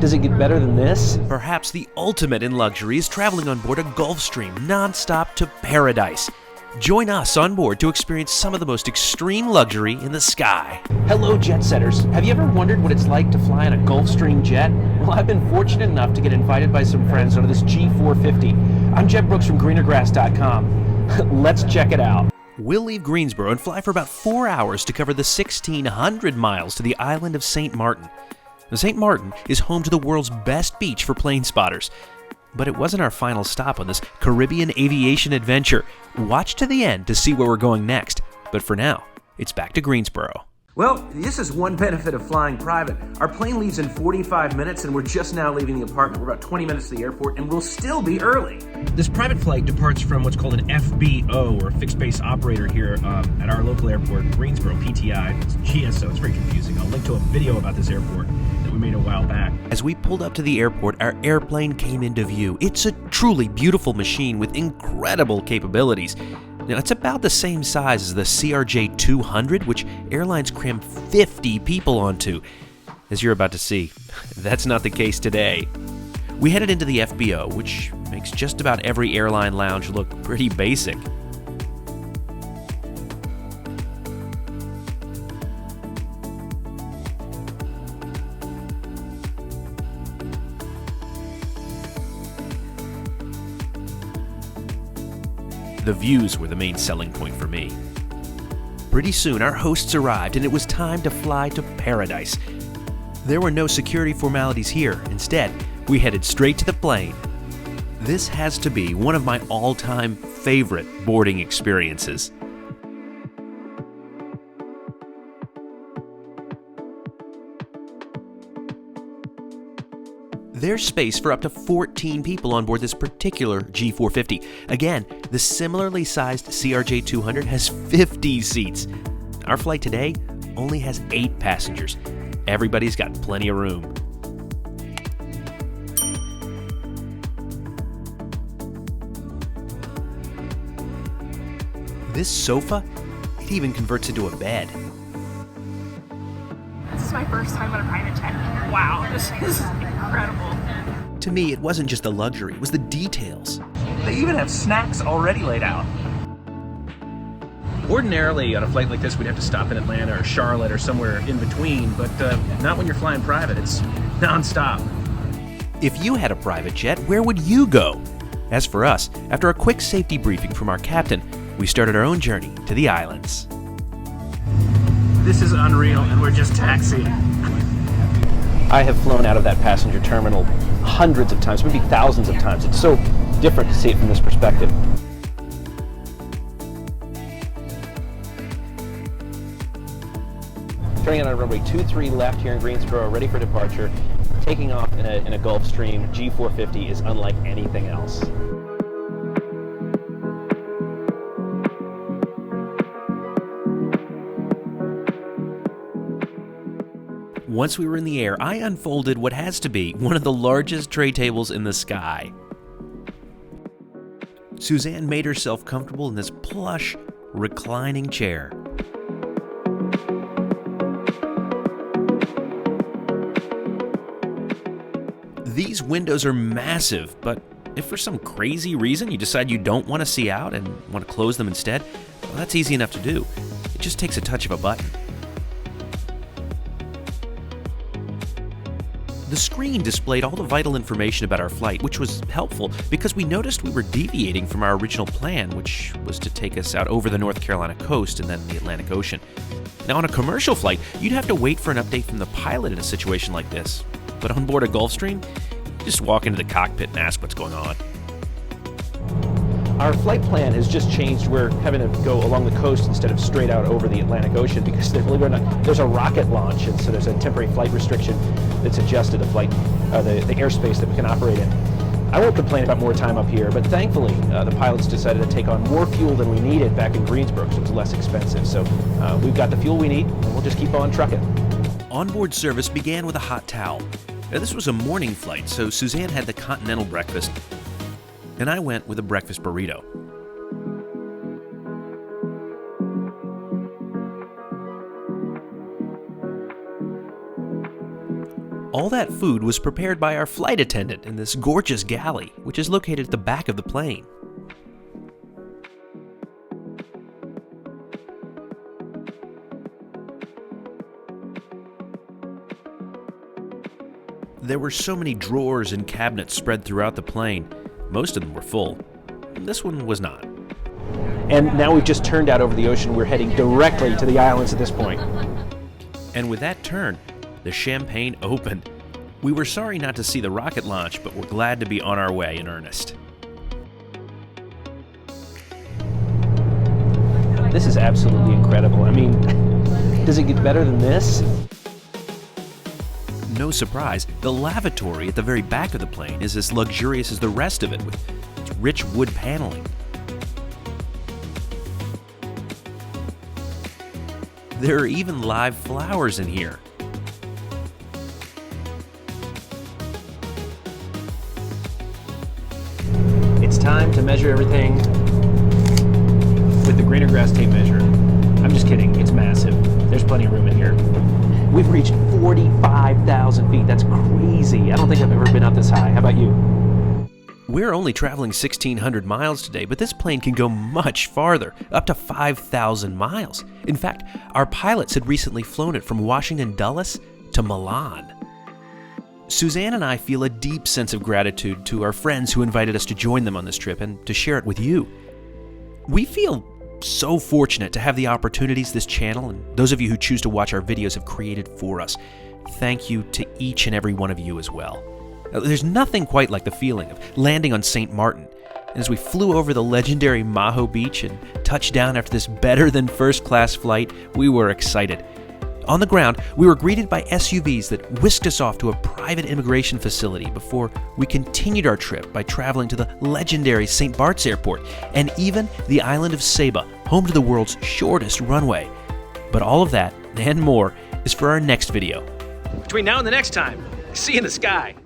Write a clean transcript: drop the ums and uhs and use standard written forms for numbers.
Does it get better than this? Perhaps the ultimate in luxury is traveling on board a Gulfstream non-stop to paradise. Join us on board to experience some of the most extreme luxury in the sky. Hello, jet setters. Have you ever wondered what it's like to fly in a Gulfstream jet? Well, I've been fortunate enough to get invited by some friends onto this G450. I'm Jeb Brooks from greenergrass.com. Let's check it out. We'll leave Greensboro and fly for about 4 hours to cover the 1,600 miles to the island of St. Maarten. Now, St. Maarten is home to the world's best beach for plane spotters. But it wasn't our final stop on this Caribbean aviation adventure. Watch to the end to see where we're going next. But for now, it's back to Greensboro. Well, this is one benefit of flying private. Our plane leaves in 45 minutes and we're just now leaving the apartment. We're about 20 minutes to the airport and we'll still be early. This private flight departs from what's called an FBO, or fixed base operator, here at our local airport, Greensboro, PTI. It's GSO, it's very confusing. I'll link to a video about this airport that we made a while back. As we pulled up to the airport, our airplane came into view. It's a truly beautiful machine with incredible capabilities. Now, it's about the same size as the CRJ 200, which airlines cram 50 people onto. As you're about to see, that's not the case today. We headed into the FBO, which makes just about every airline lounge look pretty basic. The views were the main selling point for me. Pretty soon, our hosts arrived and it was time to fly to paradise. There were no security formalities here. Instead, we headed straight to the plane. This has to be one of my all-time favorite boarding experiences. There's space for up to 14 people on board this particular G450. Again, the similarly sized CRJ 200 has 50 seats. Our flight today only has 8 passengers. Everybody's got plenty of room. This sofa, it even converts into a bed. This is my first time on a private jet. Wow, this is incredible. To me, it wasn't just the luxury, it was the details. They even have snacks already laid out. Ordinarily, on a flight like this, we'd have to stop in Atlanta or Charlotte or somewhere in between, but not when you're flying private. It's non-stop. If you had a private jet, where would you go? As for us, after a quick safety briefing from our captain, we started our own journey to the islands. This is unreal, and we're just taxiing. I have flown out of that passenger terminal hundreds of times, maybe thousands of times. It's so different to see it from this perspective. Turning on runway 23 left here in Greensboro, ready for departure. Taking off in a Gulfstream G450 is unlike anything else. Once we were in the air, I unfolded what has to be one of the largest tray tables in the sky. Suzanne made herself comfortable in this plush, reclining chair. These windows are massive, but if for some crazy reason you decide you don't want to see out and want to close them instead, well, that's easy enough to do. It just takes a touch of a button. The screen displayed all the vital information about our flight, which was helpful because we noticed we were deviating from our original plan, which was to take us out over the North Carolina coast and then the Atlantic Ocean. Now, on a commercial flight, you'd have to wait for an update from the pilot in a situation like this. But on board a Gulfstream, you just walk into the cockpit and ask what's going on. Our flight plan has just changed. We're having to go along the coast instead of straight out over the Atlantic Ocean because there's a rocket launch, and so there's a temporary flight restriction that's adjusted the flight, the airspace that we can operate in. I won't complain about more time up here, but thankfully the pilots decided to take on more fuel than we needed back in Greensboro, so it's less expensive. So we've got the fuel we need, and we'll just keep on trucking. Onboard service began with a hot towel. Now, this was a morning flight, so Suzanne had the continental breakfast, and I went with a breakfast burrito. All that food was prepared by our flight attendant in this gorgeous galley, which is located at the back of the plane. There were so many drawers and cabinets spread throughout the plane. Most of them were full. This one was not. And now we've just turned out over the ocean. We're heading directly to the islands at this point. And with that turn, the champagne opened. We were sorry not to see the rocket launch, but we're glad to be on our way in earnest. This is absolutely incredible. I mean, does it get better than this? No surprise, the lavatory at the very back of the plane is as luxurious as the rest of it, with its rich wood paneling. There are even live flowers in here. It's time to measure everything with the greener grass tape measure. I'm just kidding, it's massive. There's plenty of room in here. We've reached 45,000 feet. That's crazy. I don't think I've ever been up this high. How about you? We're only traveling 1,600 miles today, but this plane can go much farther, up to 5,000 miles. In fact, our pilots had recently flown it from Washington Dulles to Milan. Suzanne and I feel a deep sense of gratitude to our friends who invited us to join them on this trip and to share it with you. We feel so fortunate to have the opportunities this channel and those of you who choose to watch our videos have created for us. Thank you to each and every one of you as well. There's nothing quite like the feeling of landing on St. Martin. And as we flew over the legendary Maho Beach and touched down after this better than first class flight, we were excited. On the ground, we were greeted by SUVs that whisked us off to a private immigration facility before we continued our trip by traveling to the legendary St. Bart's Airport and even the island of Saba, home to the world's shortest runway. But all of that and more is for our next video. Between now and the next time, see you in the sky.